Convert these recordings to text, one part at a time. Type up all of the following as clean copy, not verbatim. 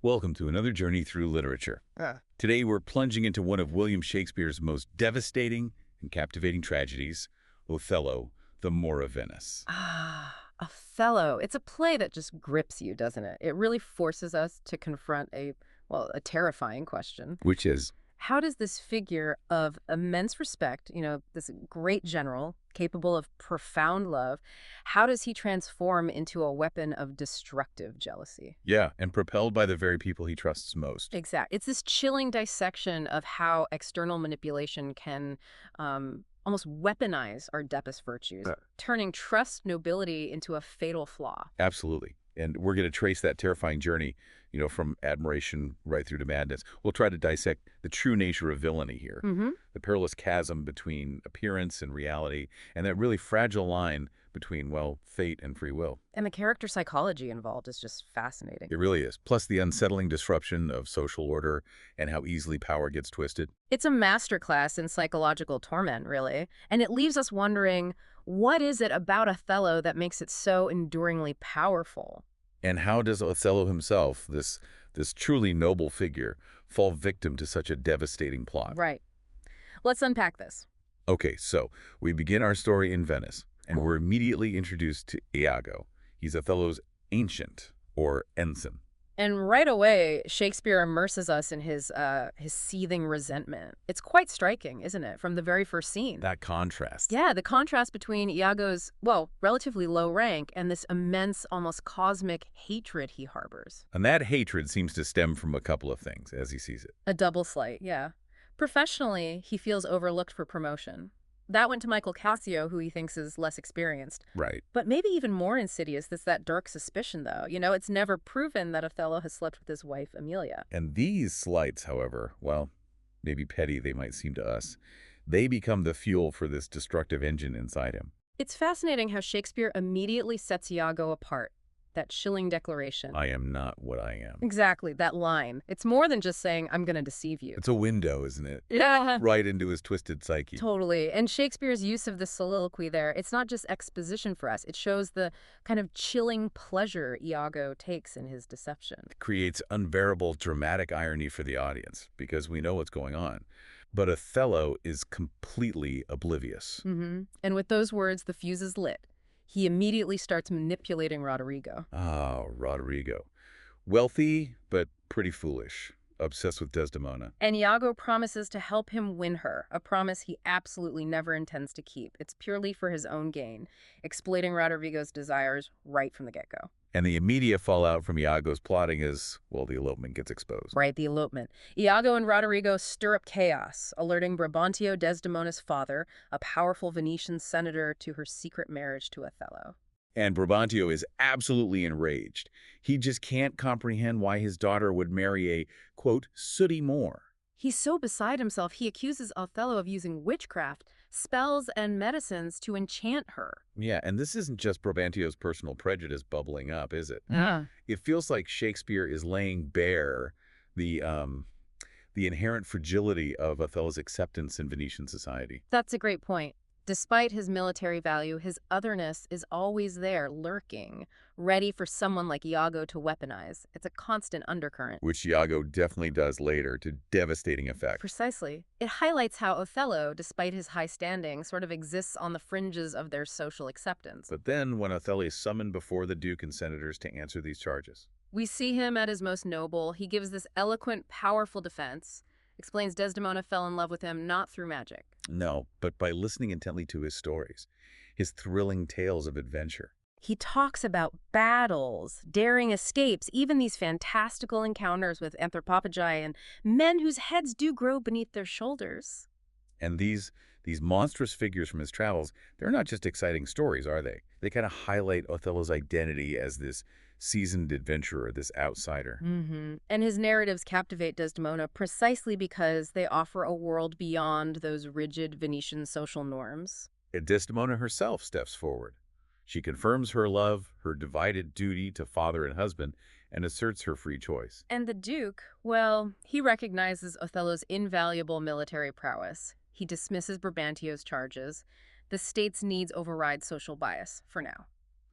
Welcome to another journey through literature. Ah, Today we're plunging into one of William Shakespeare's most devastating and captivating tragedies, Othello, the Moor of Venice. Othello. It's a play that just grips you, doesn't it? It really forces us to confront a terrifying question. Which is, How does this figure of immense respect, this great general capable of profound love, how does he transform into a weapon of destructive jealousy? yeah, and propelled by the very people he trusts most. Exact. It's this chilling dissection of how external manipulation can almost weaponize our deepest virtues, Uh, turning trust nobility into a fatal flaw. Absolutely. And we're going to trace that terrifying journey, from admiration right through to madness. We'll try to dissect the true nature of villainy here, Hmm. the perilous chasm between appearance and reality, and that really fragile line between, well, fate and free will. And the character psychology involved is just fascinating. It really is. Plus the unsettling disruption of social order and how easily power gets twisted. It's a masterclass in psychological torment, really. And it leaves us wondering, what is it about Othello that makes it so enduringly powerful? And how does Othello himself, this truly noble figure, fall victim to such a devastating plot? Right. Let's unpack this. Okay, so we begin our story in Venice, and we're immediately introduced to Iago. He's Othello's ancient, or ensign. And right away, Shakespeare immerses us in his seething resentment. It's quite striking, isn't it, from the very first scene? That contrast. Yeah, the contrast between Iago's, relatively low rank and this immense, almost cosmic hatred he harbors. And that hatred seems to stem from a couple of things, as he sees it. A double slight, yeah. Professionally, he feels overlooked for promotion. That went to Michael Cassio, who he thinks is less experienced. Right. But maybe even more insidious is that dark suspicion, though. It's never proven that Othello has slept with his wife, Amelia. And these slights, however, well, maybe petty they might seem to us, they become the fuel for this destructive engine inside him. It's fascinating how Shakespeare immediately sets Iago apart. That chilling declaration. I am not what I am. Exactly, that line. It's more than just saying, I'm going to deceive you. It's a window, isn't it? Yeah. Right into his twisted psyche. Totally. And Shakespeare's use of the soliloquy there, it's not just exposition for us. It shows the kind of chilling pleasure Iago takes in his deception. It creates unbearable dramatic irony for the audience because we know what's going on. But Othello is completely oblivious. And with those words, the fuse is lit. He immediately starts manipulating Roderigo. Ah, Roderigo. Wealthy, but pretty foolish. Obsessed with Desdemona. And Iago promises to help him win her, a promise he absolutely never intends to keep. It's purely for his own gain, exploiting Roderigo's desires right from the get-go. And the immediate fallout from Iago's plotting is, well, the elopement gets exposed. Right, the elopement. Iago and Roderigo stir up chaos, alerting Brabantio, Desdemona's father, a powerful Venetian senator, to her secret marriage to Othello. And Brabantio is absolutely enraged. He just can't comprehend why his daughter would marry a, quote, sooty Moor. He's so beside himself, he accuses Othello of using witchcraft, spells, and medicines to enchant her. Yeah, and this isn't just Brabantio's personal prejudice bubbling up, is it? Yeah. It feels like Shakespeare is laying bare the inherent fragility of Othello's acceptance in Venetian society. That's a great point. Despite his military value, his otherness is always there, lurking, ready for someone like Iago to weaponize. It's a constant undercurrent. Which Iago definitely does later to devastating effect. Precisely. It highlights how Othello, despite his high standing, sort of exists on the fringes of their social acceptance. But then when Othello is summoned before the Duke and senators to answer these charges. We see him at his most noble. He gives this eloquent, powerful defense, explains Desdemona fell in love with him not through magic. No, but by listening intently to his stories, his thrilling tales of adventure. He talks about battles, daring escapes, even these fantastical encounters with anthropophagi and men whose heads do grow beneath their shoulders. And these monstrous figures from his travels, they're not just exciting stories, are they? They kind of highlight Othello's identity as this seasoned adventurer, this outsider. And his narratives captivate Desdemona precisely because they offer a world beyond those rigid Venetian social norms. And Desdemona herself steps forward. She confirms her love, her divided duty to father and husband, and asserts her free choice. And the Duke, well, he recognizes Othello's invaluable military prowess. He dismisses Brabantio's charges. The state's needs override social bias, for now.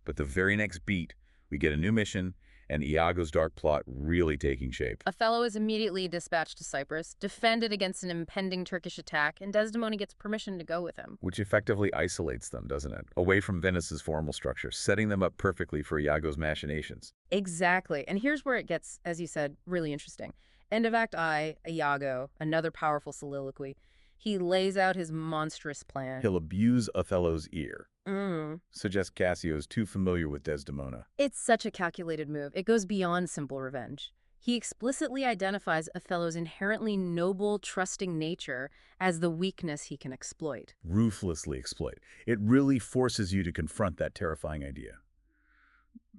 But the very next beat, we get a new mission, and Iago's dark plot really taking shape, Othello is immediately dispatched to Cyprus, defended against an impending Turkish attack, and Desdemona gets permission to go with him. which effectively isolates them, doesn't it? Away from Venice's formal structure, setting them up perfectly for Iago's machinations. Exactly. And here's where it gets, as you said, really interesting. End of Act I, Iago, another powerful soliloquy. He lays out his monstrous plan. He'll abuse Othello's ear, Mm. suggests Cassio's too familiar with Desdemona. It's such a calculated move. It goes beyond simple revenge. He explicitly identifies Othello's inherently noble, trusting nature as the weakness he can exploit. Ruthlessly exploit. It really forces you to confront that terrifying idea.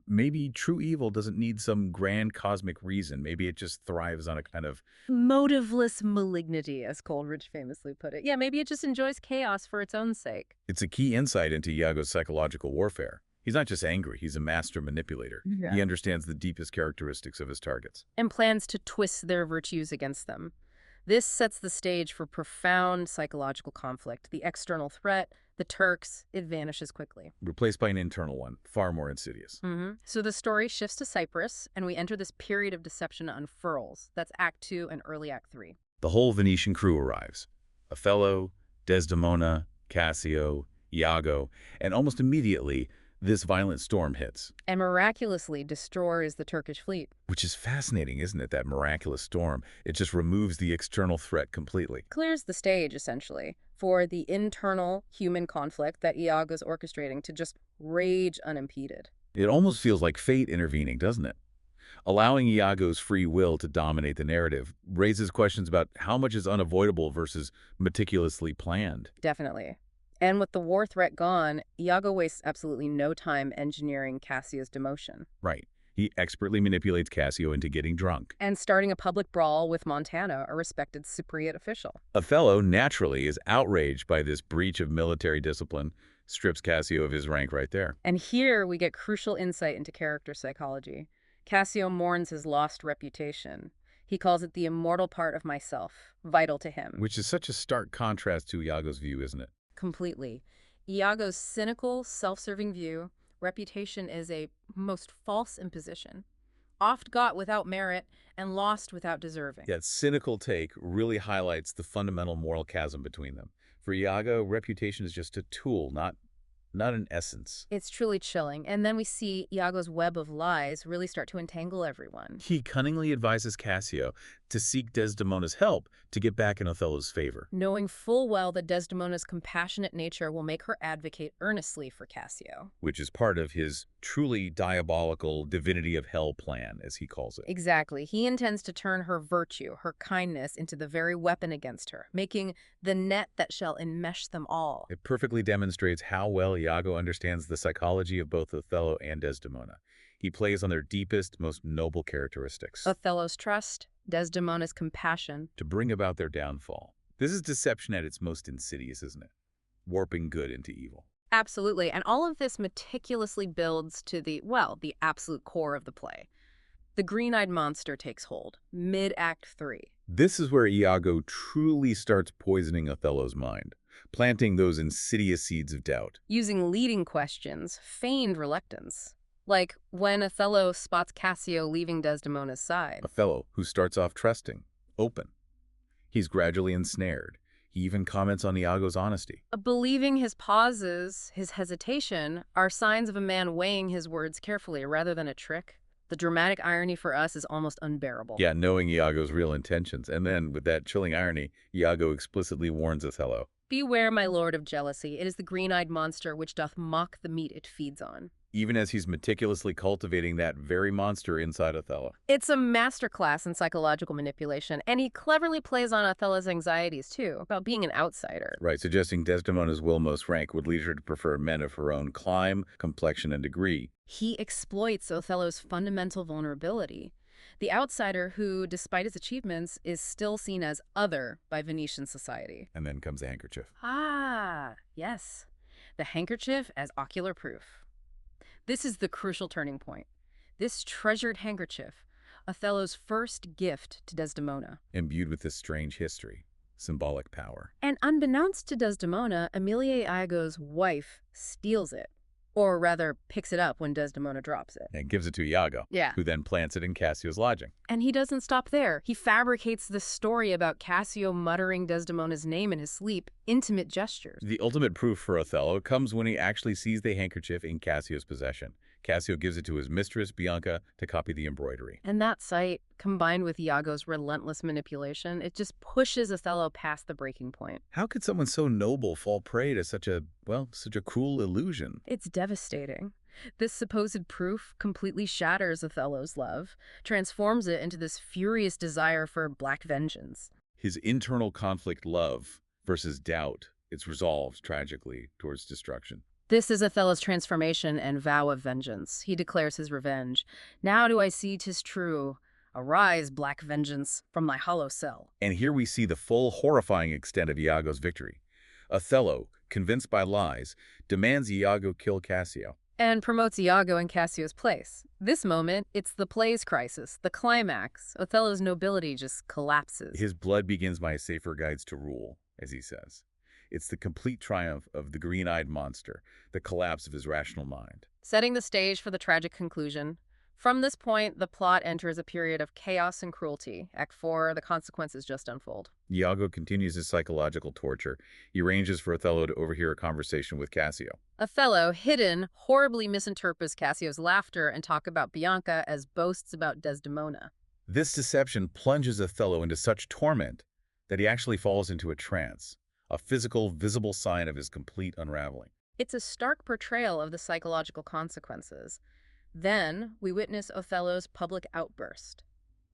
Maybe true evil doesn't need some grand cosmic reason. Maybe it just thrives on a kind of... Motiveless malignity, as Coleridge famously put it. Yeah, maybe it just enjoys chaos for its own sake. It's a key insight into Iago's psychological warfare. He's not just angry, he's a master manipulator. Yeah. He understands the deepest characteristics of his targets. And plans to twist their virtues against them. This sets the stage for profound psychological conflict. The external threat, the Turks, it vanishes quickly. Replaced by an internal one, far more insidious. So the story shifts to Cyprus, and we enter this period of deception unfurls. That's Act 2 and early Act 3. The whole Venetian crew arrives. Othello, Desdemona, Cassio, Iago, and almost immediately, this violent storm hits. And miraculously destroys the Turkish fleet. Which is fascinating, isn't it, that miraculous storm? It just removes the external threat completely. Clears the stage, essentially, for the internal human conflict that Iago's orchestrating to just rage unimpeded. It almost feels like fate intervening, doesn't it? Allowing Iago's free will to dominate the narrative raises questions about how much is unavoidable versus meticulously planned. Definitely. And with the war threat gone, Iago wastes absolutely no time engineering Cassio's demotion. Right. He expertly manipulates Cassio into getting drunk. And starting a public brawl with Montana, a respected Cypriot official. Othello, naturally, is outraged by this breach of military discipline, strips Cassio of his rank right there. And here we get crucial insight into character psychology. Cassio mourns his lost reputation. He calls it the immortal part of myself, vital to him. Which is such a stark contrast to Iago's view, isn't it? Completely. Iago's cynical, self-serving view, reputation is a most false imposition, oft got without merit and lost without deserving. That cynical take really highlights the fundamental moral chasm between them. For Iago, reputation is just a tool, not an essence. It's truly chilling. And then we see Iago's web of lies really start to entangle everyone. He cunningly advises Cassio to seek Desdemona's help to get back in Othello's favor. Knowing full well that Desdemona's compassionate nature will make her advocate earnestly for Cassio. Which is part of his truly diabolical divinity of hell plan, as he calls it. Exactly. He intends to turn her virtue, her kindness, into the very weapon against her, making the net that shall enmesh them all. It perfectly demonstrates how well Iago understands the psychology of both Othello and Desdemona. He plays on their deepest, most noble characteristics. Othello's trust, Desdemona's compassion. To bring about their downfall. This is deception at its most insidious, isn't it? Warping good into evil. Absolutely. And all of this meticulously builds to the absolute core of the play. The green-eyed monster takes hold, mid-Act 3. This is where Iago truly starts poisoning Othello's mind, planting those insidious seeds of doubt. Using leading questions, feigned reluctance. Like when Othello spots Cassio leaving Desdemona's side. Othello, who starts off trusting, open. He's gradually ensnared. He even comments on Iago's honesty. Believing his pauses, his hesitation, are signs of a man weighing his words carefully rather than a trick. The dramatic irony for us is almost unbearable. Yeah, knowing Iago's real intentions. And then, with that chilling irony, Iago explicitly warns Othello. Beware, my lord of jealousy. It is the green-eyed monster which doth mock the meat it feeds on. Even as he's meticulously cultivating that very monster inside Othello. It's a masterclass in psychological manipulation, and he cleverly plays on Othello's anxieties, too, about being an outsider. Right, suggesting Desdemona's will-most rank would lead her to prefer men of her own clime, complexion, and degree. He exploits Othello's fundamental vulnerability. The outsider who, despite his achievements, is still seen as other by Venetian society. And then comes the handkerchief. Ah, yes. The handkerchief as ocular proof. This is the crucial turning point. This treasured handkerchief, Othello's first gift to Desdemona. Imbued with this strange history, symbolic power. And unbeknownst to Desdemona, Emilia Iago's wife steals it. Or rather, picks it up when Desdemona drops it. And gives it to Iago, Yeah. who then plants it in Cassio's lodging. And he doesn't stop there. He fabricates this story about Cassio muttering Desdemona's name in his sleep, intimate gestures. The ultimate proof for Othello comes when he actually sees the handkerchief in Cassio's possession. Cassio gives it to his mistress, Bianca, to copy the embroidery. And that sight, combined with Iago's relentless manipulation, it just pushes Othello past the breaking point. How could someone so noble fall prey to such a cruel illusion? It's devastating. This supposed proof completely shatters Othello's love, transforms it into this furious desire for black vengeance. His internal conflict, love versus doubt, it's resolved tragically towards destruction. This is Othello's transformation and vow of vengeance. He declares his revenge. Now do I see 'tis true. Arise, black vengeance, from thy hollow cell. And here we see the full, horrifying extent of Iago's victory. Othello, convinced by lies, demands Iago kill Cassio. And promotes Iago in Cassio's place. This moment, it's the play's crisis, the climax. Othello's nobility just collapses. His blood begins my safer guides to rule, as he says. It's the complete triumph of the green-eyed monster, the collapse of his rational mind. Setting the stage for the tragic conclusion. From this point, the plot enters a period of chaos and cruelty. Act 4, the consequences just unfold. Iago continues his psychological torture. He arranges for Othello to overhear a conversation with Cassio. Othello, hidden, horribly misinterprets Cassio's laughter and talk about Bianca as boasts about Desdemona. This deception plunges Othello into such torment that he actually falls into a trance, a physical, visible sign of his complete unraveling. It's a stark portrayal of the psychological consequences. Then we witness Othello's public outburst.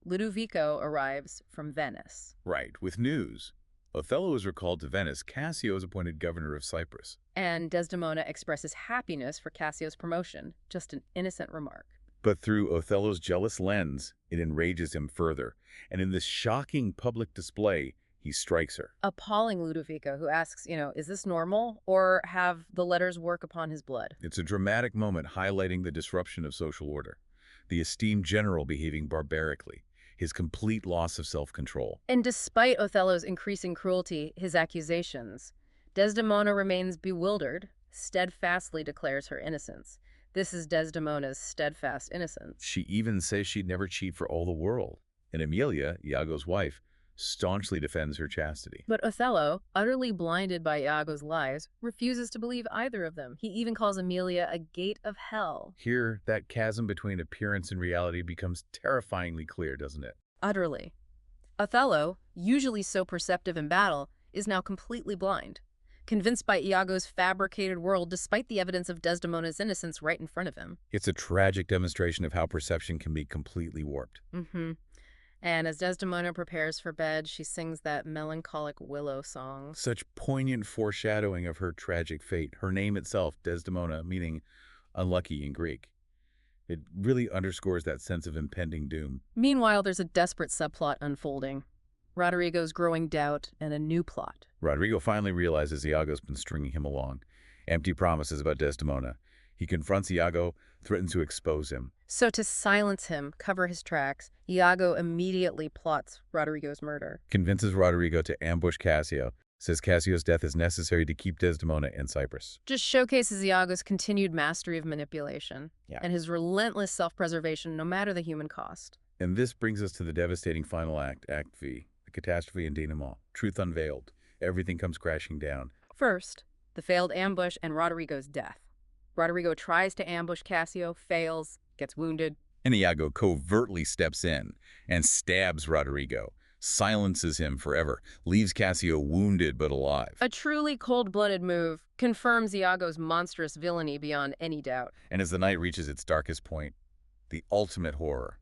Ludovico arrives from Venice. Right, with news. Othello is recalled to Venice. Cassio is appointed governor of Cyprus. And Desdemona expresses happiness for Cassio's promotion, just an innocent remark. But through Othello's jealous lens, it enrages him further. And in this shocking public display, he strikes her. Appalling Ludovico, who asks, is this normal, or have the letters work upon his blood? It's a dramatic moment highlighting the disruption of social order, the esteemed general behaving barbarically, his complete loss of self-control. And despite Othello's increasing cruelty, his accusations, Desdemona remains bewildered, steadfastly declares her innocence. This is Desdemona's steadfast innocence. She even says she'd never cheat for all the world. And Emilia, Iago's wife, staunchly defends her chastity. But Othello, utterly blinded by Iago's lies, refuses to believe either of them. He even calls Emilia a gate of hell. Here, that chasm between appearance and reality becomes terrifyingly clear, doesn't it? Utterly. Othello, usually so perceptive in battle, is now completely blind, convinced by Iago's fabricated world despite the evidence of Desdemona's innocence right in front of him. It's a tragic demonstration of how perception can be completely warped. And as Desdemona prepares for bed, she sings that melancholic willow song. Such poignant foreshadowing of her tragic fate. Her name itself, Desdemona, meaning unlucky in Greek. It really underscores that sense of impending doom. Meanwhile, there's a desperate subplot unfolding. Roderigo's growing doubt and a new plot. Roderigo finally realizes Iago's been stringing him along. Empty promises about Desdemona. He confronts Iago, threatens to expose him. So to silence him, cover his tracks, Iago immediately plots Roderigo's murder. Convinces Roderigo to ambush Cassio. Says Cassio's death is necessary to keep Desdemona in Cyprus. Just showcases Iago's continued mastery of manipulation and his relentless self-preservation no matter the human cost. And this brings us to the devastating final act, Act V, the catastrophe in denouement. Truth unveiled. Everything comes crashing down. First, the failed ambush and Roderigo's death. Roderigo tries to ambush Cassio, fails, gets wounded. And Iago covertly steps in and stabs Roderigo, silences him forever, leaves Cassio wounded but alive. A truly cold-blooded move, confirms Iago's monstrous villainy beyond any doubt. And as the night reaches its darkest point, the ultimate horror,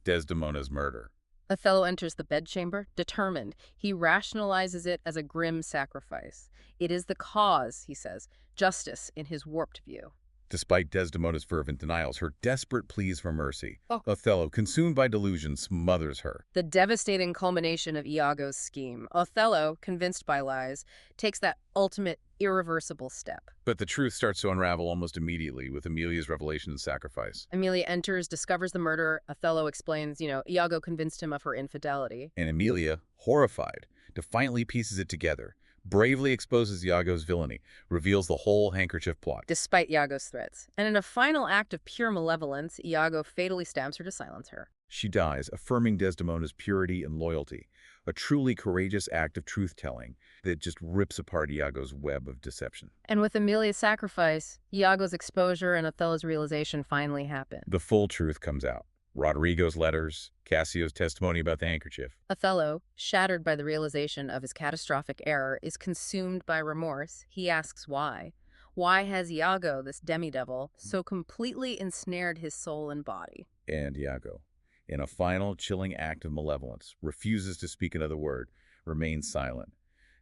Desdemona's murder. Othello enters the bedchamber, determined. He rationalizes it as a grim sacrifice. It is the cause, he says, justice in his warped view. Despite Desdemona's fervent denials, her desperate pleas for mercy, Othello, consumed by delusion, smothers her. The devastating culmination of Iago's scheme. Othello, convinced by lies, takes that ultimate, irreversible step. But the truth starts to unravel almost immediately with Emilia's revelation and sacrifice. Emilia enters, discovers the murder. Othello explains, Iago convinced him of her infidelity. And Emilia, horrified, defiantly pieces it together. bravely exposes Iago's villainy, reveals the whole handkerchief plot. Despite Iago's threats. And in a final act of pure malevolence, Iago fatally stabs her to silence her. She dies, affirming Desdemona's purity and loyalty, a truly courageous act of truth-telling that just rips apart Iago's web of deception. And with Emilia's sacrifice, Iago's exposure and Othello's realization finally happen. The full truth comes out. Roderigo's letters, Cassio's testimony about the handkerchief. Othello, shattered by the realization of his catastrophic error, is consumed by remorse. He asks why. Why has Iago, this demidevil, so completely ensnared his soul and body? And Iago, in a final, chilling act of malevolence, refuses to speak another word, remains silent,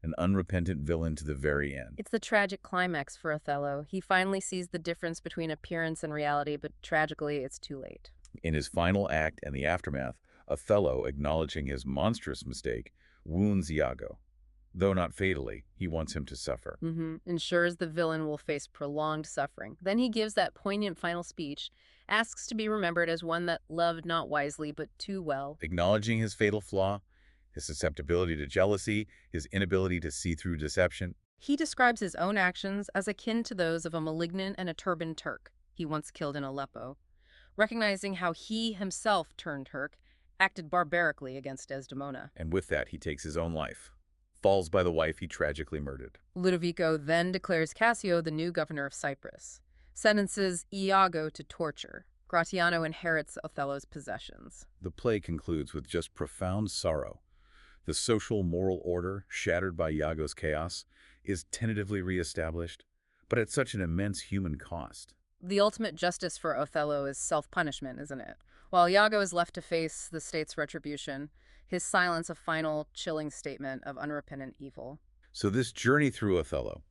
an unrepentant villain to the very end. It's the tragic climax for Othello. He finally sees the difference between appearance and reality, but tragically, it's too late. In his final act and the aftermath, Othello, acknowledging his monstrous mistake, wounds Iago. Though not fatally, he wants him to suffer. Ensures the villain will face prolonged suffering. Then he gives that poignant final speech, asks to be remembered as one that loved not wisely but too well. Acknowledging his fatal flaw, his susceptibility to jealousy, his inability to see through deception. He describes his own actions as akin to those of a malignant and a turbaned Turk he once killed in Aleppo, recognizing how he himself turned Turk, acted barbarically against Desdemona. And with that, he takes his own life, falls by the wife he tragically murdered. Ludovico then declares Cassio the new governor of Cyprus, sentences Iago to torture. Gratiano inherits Othello's possessions. The play concludes with just profound sorrow. The social moral order, shattered by Iago's chaos, is tentatively reestablished, but at such an immense human cost. The ultimate justice for Othello is self-punishment, isn't it? While Iago is left to face the state's retribution, his silence a final, chilling statement of unrepentant evil. So this journey through Othello,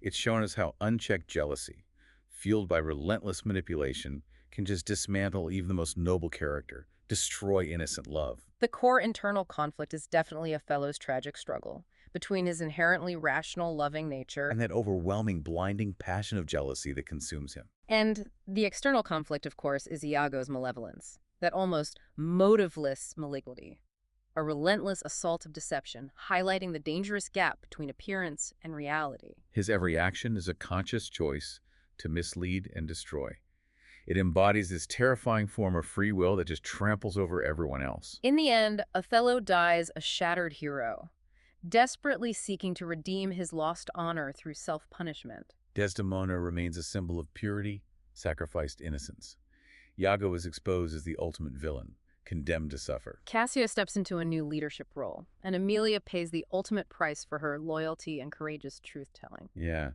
it's shown us how unchecked jealousy, fueled by relentless manipulation, can just dismantle even the most noble character, destroy innocent love. The core internal conflict is definitely Othello's tragic struggle between his inherently rational, loving nature And that overwhelming, blinding passion of jealousy that consumes him. and the external conflict, of course, is Iago's malevolence, that almost motiveless malignity, a relentless assault of deception, highlighting the dangerous gap between appearance and reality. His every action is a conscious choice to mislead and destroy. It embodies this terrifying form of free will that just tramples over everyone else. In the end, Othello dies a shattered hero, desperately seeking to redeem his lost honor through self-punishment. Desdemona remains a symbol of purity, sacrificed innocence. Iago is exposed as the ultimate villain, condemned to suffer. Cassio steps into a new leadership role, and Emilia pays the ultimate price for her loyalty and courageous truth-telling. Yeah,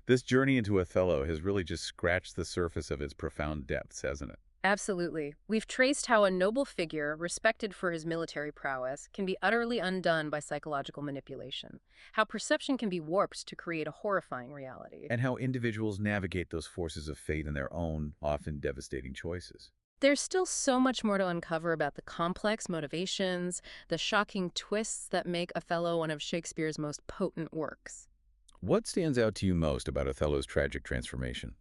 this journey into Othello has really just scratched the surface of its profound depths, hasn't it? Absolutely. We've traced how a noble figure, respected for his military prowess, can be utterly undone by psychological manipulation, how perception can be warped to create a horrifying reality. And how individuals navigate those forces of fate in their own, often devastating choices. There's still so much more to uncover about the complex motivations, the shocking twists that make Othello one of Shakespeare's most potent works. What stands out to you most about Othello's tragic transformation?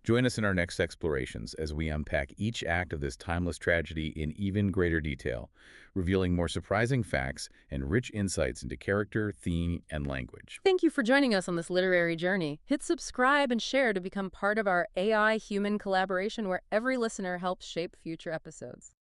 Join us in our next explorations as we unpack each act of this timeless tragedy in even greater detail, revealing more surprising facts and rich insights into character, theme, and language. Thank you for joining us on this literary journey. Hit subscribe and share to become part of our AI-human collaboration where every listener helps shape future episodes.